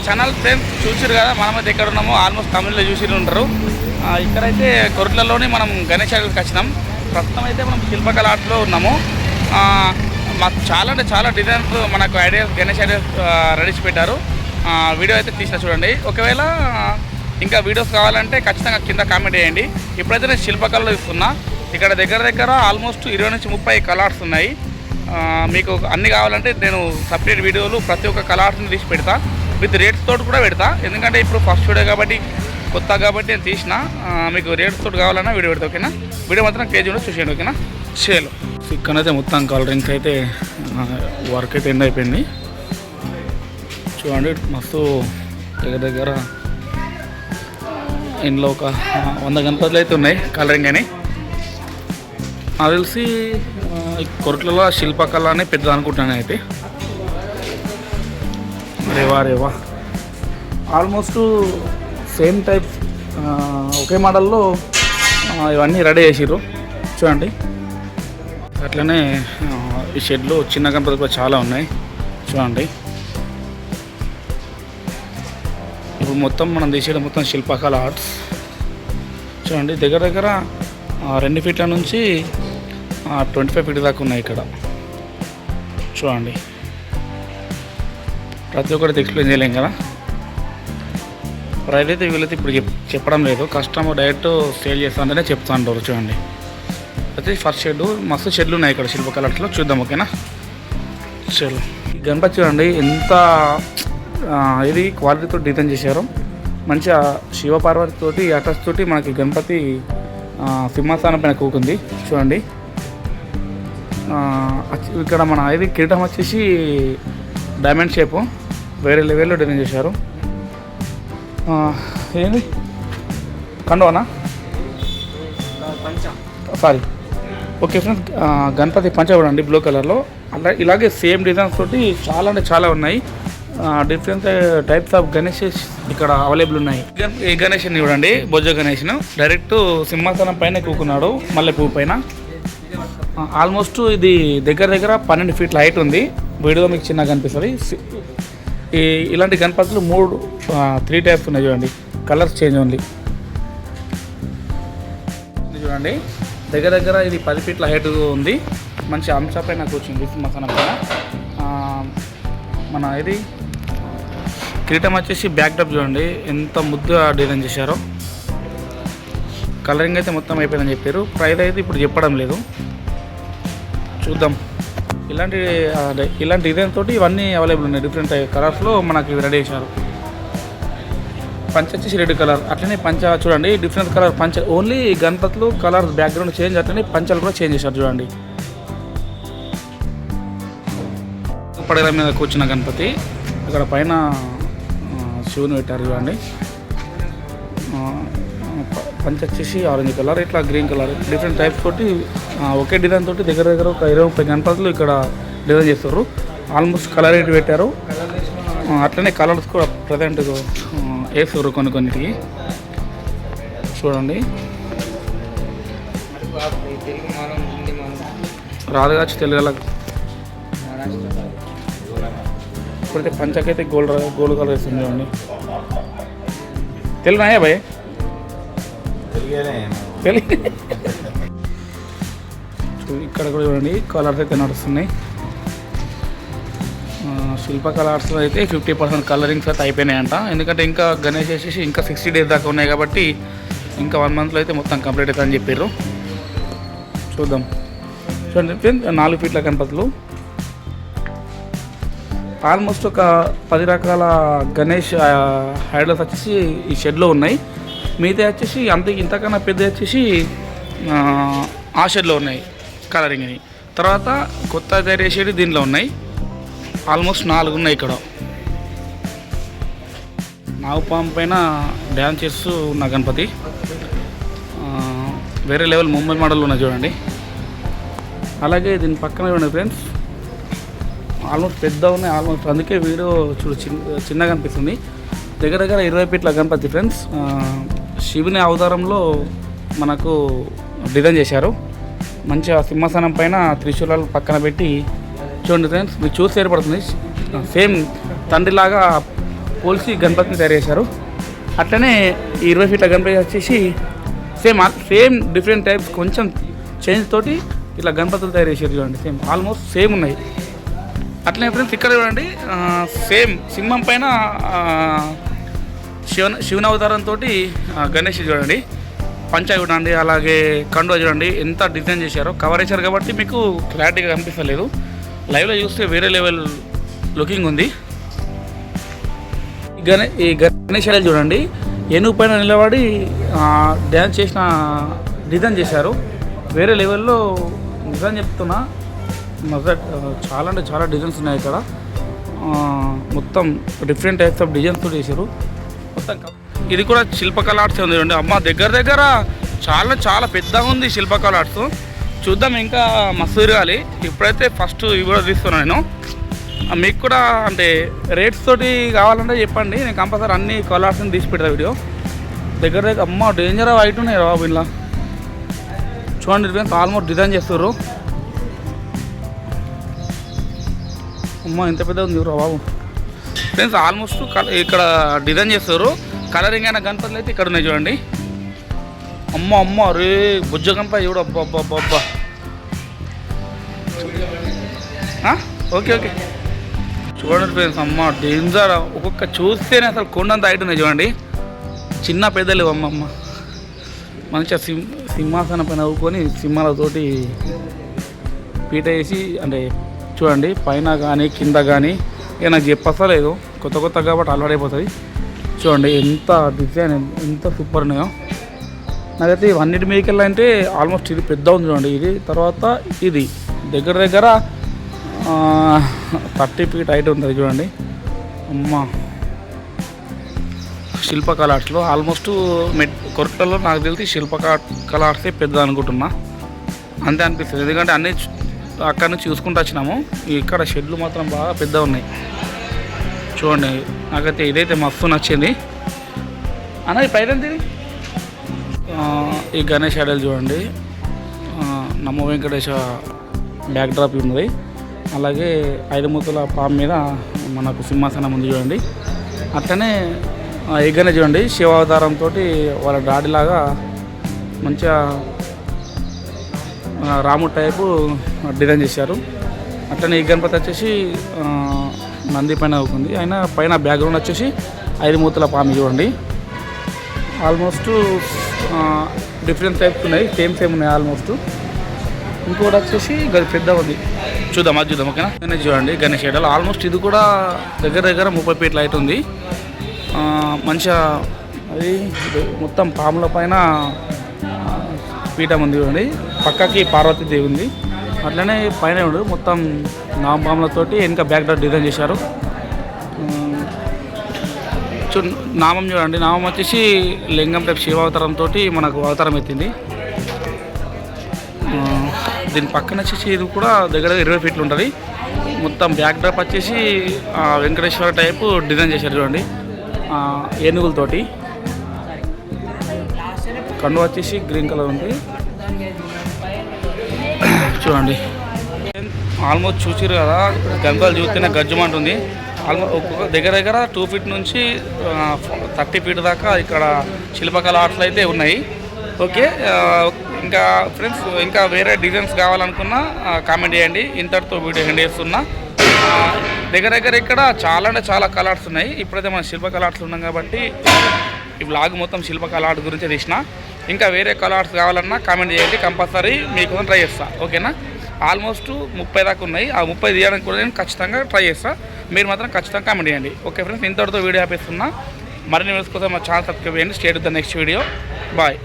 Channel friends చూసారు కదా, మనమైతే ఎక్కడ ఉన్నామో ఆల్మోస్ట్ తమిళ్లో చూసి ఉంటారు. ఇక్కడైతే కొరట్లలోనే మనం గణేష్ ఆర్ట్కి వచ్చినాం. ప్రస్తుతం అయితే మనం శిల్పకళ ఆర్ట్లో ఉన్నాము. మాకు చాలా అంటే చాలా డిజైన్స్ మనకు ఐడియాస్ గణేష్ ఐడియాస్ రెడీ పెట్టారు. వీడియో అయితే తీసిన చూడండి. ఒకవేళ ఇంకా వీడియోస్ కావాలంటే ఖచ్చితంగా కింద కామెంట్ చేయండి. ఇప్పుడైతే నేను శిల్పకళలో ఇస్తున్నా. ఇక్కడ దగ్గర ఆల్మోస్ట్ 20 నుంచి 30 కలర్స్ ఉన్నాయి. మీకు అన్నీ కావాలంటే నేను సపరేట్ వీడియోలు ప్రతి ఒక్క కలర్స్ని తీసి పెడతా, విత్ రేట్స్ తోటి కూడా పెడతా. ఎందుకంటే ఇప్పుడు ఫస్ట్ వీడియో కాబట్టి కొత్త కాబట్టి నేను తీసిన. మీకు రేట్స్ తోటి కావాలన్నా వీడియో పెడతా. ఓకేనా? వీడియో మాత్రం కేజీ కూడా చూసేయండి. ఓకేనా? చేయాలి. ఇక్కడైతే మొత్తం కలరింగ్స్ అయితే వర్క్ అయితే ఎండ్ అయిపోయింది. చూడండి, మస్తు దగ్గర ఇంట్లో ఒక 100 గణపతులు అయితే ఉన్నాయి కలరింగ్ అని. నాకు తెలిసి కొరట్లలో శిల్పకళ అని పెద్ద అనుకుంటున్నాను. అయితే రేవా ఆల్మోస్ట్ సేమ్ టైప్ ఒకే మోడల్లో ఇవన్నీ రెడీ చేసిర్రు. చూడండి, అట్లనే ఈ షెడ్లు చిన్న గణపతి కూడా చాలా ఉన్నాయి. చూడండి, ఇప్పుడు మొత్తం మనం తీసేది మొత్తం శిల్పకళ ఆర్ట్స్. చూడండి, దగ్గర 2 ఫీట్ల నుంచి 25 ఫీట్ దాకా ఉన్నాయి ఇక్కడ. చూడండి, ప్రతి ఒక్కటి ఎక్స్ప్లెయిన్ చేయలేం కదా. ప్రైస్ అయితే వీళ్ళైతే ఇప్పుడు చెప్పడం లేదు. కస్టమర్ డైరెక్ట్ సేల్ చేస్తానంటేనే చెప్తా అంటారు. చూడండి, అయితే ఫస్ట్ షెడ్ మస్తు షెడ్లు ఉన్నాయి ఇక్కడ శిల్పకళ ఆర్ట్స్లో. చూద్దాం. ఓకేనా? చలో, గణపతి చూడండి ఎంత ఇది క్వాలిటీతో డిజైన్ చేశారు. మంచిగా శివపార్వతి తోటి అటాచ్ తోటి మనకి గణపతి సింహాసనం పైన కూకుంది. చూడండి, ఇక్కడ మన ఇది కిరీటం వచ్చేసి డైమండ్ షేపు వేరే లెవెల్లో డిజైన్ చేశారు. ఏంది కండువానా? సారీ, ఓకే ఫ్రెండ్స్, గణపతి పంచ చూడండి బ్లూ కలర్లో. అలా ఇలాగే సేమ్ డిజైన్స్ తోటి చాలా అంటే చాలా ఉన్నాయి. డిఫరెంట్ టైప్స్ ఆఫ్ గణేష్ ఇక్కడ అవైలబుల్ ఉన్నాయి. ఈ గణేష్ని చూడండి, బొజ్జ గణేష్ను డైరెక్ట్ సింహాసనం పైన కూకున్నాడు, మల్లె పువ్వు పైన. ఆల్మోస్ట్ ఇది దగ్గర 12 ఫీట్ల హైట్ ఉంది. వీడియో మీకు చిన్నగా కనిపిస్తుంది. ఇలాంటి గణపతులు 3 టైప్స్ ఉన్నాయి. చూడండి, కలర్స్ చేంజ్ ఓన్లీ. చూడండి, దగ్గర ఇది 10 ఫీట్ల హైట్ ఉంది. మంచి అంశ పైన కూర్చుంది సింహాసనం పైన. మన ఇది కిరీటం వచ్చేసి బ్యాక్ డ్రాప్ చూడండి ఎంత ముద్దుగా డిజైన్ చేశారో. కలరింగ్ అయితే మొత్తం అయిపోయిందని చెప్పారు. ప్రైస్ అయితే ఇప్పుడు చెప్పడం లేదు. చూద్దాం. ఇలాంటి డిజైన్ తోటి ఇవన్నీ అవైలబుల్ ఉన్నాయి. డిఫరెంట్ కలర్స్లో మనకి రెడీ చేశారు. పంచ వచ్చేసి రెడ్ కలర్. అట్లనే పంచ చూడండి డిఫరెంట్ కలర్ పంచ. ఓన్లీ గణపతులు కలర్స్ బ్యాక్గ్రౌండ్ చేంజ్, అట్లనే పంచలు కూడా చేంజ్ చేశారు. చూడండి, పడగల మీద కూర్చున్న గణపతి. ఇక్కడ పైన శివుని పెట్టారు. చూడండి, పంచ వచ్చేసి ఆరెంజ్ కలర్, ఇట్లా గ్రీన్ కలర్, డిఫరెంట్ టైప్స్ తోటి ఒకే డిజైన్ తోటి దగ్గర ఒక 20-30 గణపతులు ఇక్కడ డిజైన్ చేస్తారు. ఆల్మోస్ట్ కలర్ రేట్ పెట్టారు. అట్లనే కలర్స్ కూడా ప్రజెంట్ వేస్తారు కొన్నిటికి. చూడండి, రాదు కావచ్చు తెలుగు. ఇప్పుడైతే పంచకైతే గోల్డ్ కలర్ వేస్తుంది. చూడండి, తెలుగునాయా భయ్? ఇక్కడ కూడా చూడండి కలర్స్ అయితే నడుస్తున్నాయి. శిల్పకళ ఆర్ట్స్లో అయితే 50% కలరింగ్స్ అయితే అయిపోయినాయంట. ఎందుకంటే ఇంకా గణేష్ వేసేసి ఇంకా 60 డేస్ దాకా ఉన్నాయి కాబట్టి ఇంకా 1 మంత్లో అయితే మొత్తం కంప్లీట్ అవుతుంది అని చెప్పారు. చూద్దాం. చూడండి, 4 ఫీట్ల గణపతులు. ఆల్మోస్ట్ ఒక 10 రకాల గణేష్ ఐడల్స్ వచ్చేసి ఈ షెడ్లో ఉన్నాయి. మిగతా వచ్చేసి ఇంతకన్నా పెద్ద వచ్చేసి ఆ షెడ్లో ఉన్నాయి కలరింగ్ అని. తర్వాత కొత్త తయారు చేసేది దీనిలో ఉన్నాయి. ఆల్మోస్ట్ 4 ఉన్నాయి ఇక్కడ. నాగుపాము పైన డ్యాన్స్ చేస్తూ ఉన్న గణపతి వేరే లెవెల్ ముంబై మోడల్ ఉన్నాయి. చూడండి, అలాగే దీని పక్కన చూడండి ఫ్రెండ్స్, ఆల్మోస్ట్ పెద్ద ఉన్నాయి. ఆల్మోస్ట్ అందుకే వీడియో చూడు చిన్నగా అనిపిస్తుంది. దగ్గర 20 ఫీట్ల గణపతి ఫ్రెండ్స్. శివుని అవతారంలో మనకు డిజైన్ చేశారు. మంచిగా సింహాసనం పైన త్రిశూలాలు పక్కన పెట్టి చూడండి ఫ్రెండ్స్, మీకు చూసి ఏర్పడుతుంది. సేమ్ తండ్రిలాగా పోల్చి గణపతిని తయారు చేశారు. అట్లనే ఈ 20 ఫీట్ల గణపతి వచ్చేసి సేమ్ డిఫరెంట్ టైప్స్ కొంచెం చేంజ్ తోటి ఇట్లా గణపతులు తయారు చేశారు. చూడండి సేమ్ ఆల్మోస్ట్ సేమ్ ఉన్నాయి. అట్లనే ఫ్రెండ్స్ ఇక్కడ చూడండి సేమ్ సింహం పైన శివన అవతారంతో గణేష్ చూడండి, పంచా చూడండి, అలాగే కండువా చూడండి ఎంత డిజైన్ చేశారో. కవర్ చేశారు కాబట్టి మీకు క్లారిటీగా కనిపిస్తలేదు, లైవ్లో చూస్తే వేరే లెవెల్ లుకింగ్ ఉంది. ఈ గణేష్ చూడండి ఏనుగు పైన నిలబడి డ్యాన్స్ చేసిన డిజైన్ చేశారు, వేరే లెవెల్లో. నిజం చెప్తున్నా, చాలా అంటే చాలా డిజైన్స్ ఉన్నాయి ఇక్కడ. మొత్తం డిఫరెంట్ టైప్స్ ఆఫ్ డిజైన్స్తో చేశారు మొత్తం. ఇది కూడా శిల్పకళ ఆర్ట్స్ ఉంది చూడండి. అమ్మ దగ్గర చాలా చాలా పెద్దగా ఉంది శిల్పకళ ఆర్ట్స్. చూద్దాం, ఇంకా మస్తు తిరగాలి. ఇప్పుడైతే ఫస్ట్ ఇవి కూడా తీస్తున్నాను నేను. మీకు కూడా అంటే రేట్స్ తోటి కావాలంటే చెప్పండి, నేను కంపల్సరీ అన్ని కళ ఆర్ట్స్ని తీసి పెడతా వీడియో. దగ్గర అమ్మ డేంజర్ హైట్ ఉన్నాయి బాబు ఇలా. చూడండి ఫ్రెండ్స్ ఆల్మోస్ట్ డిజైన్ చేస్తారు. అమ్మ ఎంత పెద్దగా ఉంది బాబు ఫ్రెండ్స్. ఆల్మోస్ట్ ఇక్కడ డిజైన్ చేస్తారు. కలరింగ్ అయిన గణపతులు అయితే ఇక్కడ ఉన్నాయి చూడండి. అమ్మ అరే బుజ్జ గణపతి చూడు. అబ్బా ఓకే చూడండి ఫ్రెండ్స్, అమ్మ డేంజర్. ఒక్కొక్క చూస్తేనే అసలు కొండంత హైట్ ఉన్నాయి చూడండి. చిన్న పెద్దలు అమ్మ మంచిగా సింహాసనం పైన నవ్వుకొని సింహాలతోటి పీట వేసి అంటే చూడండి పైన కానీ కింద కానీ. ఇక నాకు చెప్పలేదు, కొత్త కాబట్టి అలవాటు అయిపోతుంది. చూడండి ఎంత డిజైన్ ఎంత సూపర్ ఉన్నాయో. నాకైతే ఇవన్నిటి మీదకి వెళ్ళాలంటే ఆల్మోస్ట్ ఇది పెద్ద ఉంది చూడండి. ఇది తర్వాత ఇది దగ్గర 30 ఫీట్ హైట్ ఉంటుంది చూడండి. అమ్మ శిల్పకళ ఆర్ట్స్లో ఆల్మోస్ట్ కొరటలో నాకు తెలిసి శిల్పకళ ఆర్ట్సే పెద్ద అనుకుంటున్నా, అంతే అనిపిస్తుంది. ఎందుకంటే అన్నీ అక్కడ నుంచి చూసుకుంటూ వచ్చినాము. ఇక్కడ షెడ్లు మాత్రం బాగా పెద్ద ఉన్నాయి చూడండి. నాకైతే ఇదైతే మస్తు నచ్చింది అన్న. ఈ పైన ఈ గణేష్ ఐడల్ చూడండి, నమ్మ వెంకటేశ బ్యాక్ డ్రాప్ ఉన్నది. అలాగే 5 మూతల పాము మీద మనకు సింహాసనం ఉంది చూడండి. అట్లనే ఈ గణేష్ చూడండి శివావతారంతో వాళ్ళ డాడీలాగా మంచిగా రాముడు టైపు డిజైన్ చేశారు. అట్లనే ఈ గణపతి వచ్చేసి నంది పైన అవుతుంది. అయినా పైన బ్యాక్గ్రౌండ్ వచ్చేసి 5 మూతల పాము చూడండి. ఆల్మోస్ట్ డిఫరెంట్ టైప్స్ ఉన్నాయి, సేమ్ ఉన్నాయి ఆల్మోస్ట్. ఇంకోటి వచ్చేసి పెద్ద ఉంది, చూద్దాం అది చూద్దాం ఓకేనా. గణేష్ చూడండి గణేష్ ఐడల్ ఆల్మోస్ట్ ఇది కూడా దగ్గర 30 ఫీట్ల హైట్ ఉంది. మంచిగా అది మొత్తం పాముల పైన పీఠం ఉంది చూడండి. పక్కకి పార్వతీదేవి ఉంది. అట్లనే పైన మొత్తం నామపాములతోటి వెనక బ్యాక్ డ్రాప్ డిజైన్ చేశారు. నామం చూడండి, నామం వచ్చేసి లింగం టైప్ శివావతారంతో మనకు అవతారం ఎత్తింది. దీని పక్కన వచ్చేసి ఇది కూడా దగ్గర 20 ఫీట్లు ఉంటుంది. మొత్తం బ్యాక్ డ్రాప్ వచ్చేసి వెంకటేశ్వర టైపు డిజైన్ చేశారు చూడండి, ఏనుగులతోటి. కండు వచ్చేసి గ్రీన్ కలర్ ఉంది చూడండి. ఆల్మోస్ట్ చూసిరు కదా, గంగలు చూస్తేనే గజ్జమంటుంది. ఆల్మోస్ట్ ఒక్కొక్క దగ్గర 2 ఫీట్ నుంచి 30 ఫీట్ దాకా ఇక్కడ శిల్పకళ ఆర్ట్స్ అయితే ఉన్నాయి. ఓకే, ఇంకా ఫ్రెండ్స్ ఇంకా వేరే డిజైన్స్ కావాలనుకున్నా కామెంట్ చేయండి. ఇంతటితో వీడియో ఎండ్ చేస్తున్నా. దగ్గర ఇక్కడ చాలా అంటే చాలా కలర్స్ ఉన్నాయి. ఇప్పుడైతే మన శిల్పకళ ఆర్ట్స్ ఉన్నాం కాబట్టి ఈ వ్లాగ్ మొత్తం శిల్పకళ ఆర్ట్ గురించి తీసిన. ఇంకా వేరే కలర్స్ కావాలన్నా కామెంట్ చేయండి, కంపల్సరీ మీకు ట్రై చేస్తా ఓకేనా. ఆల్మోస్ట్ 30 దాకా ఉన్నాయి. ఆ 30 తీయడానికి కూడా నేను ఖచ్చితంగా ట్రై చేస్తాను. మీరు మాత్రం ఖచ్చితంగా కామెంట్ చేయండి. ఓకే ఫ్రెండ్స్, ఇంతటితో వీడియో ఆపేస్తున్నా. మరిన్ని వీడియోస్ కోసం మా ఛానల్ సబ్స్క్రైబ్ చేయండి. Stay to the next video. Bye.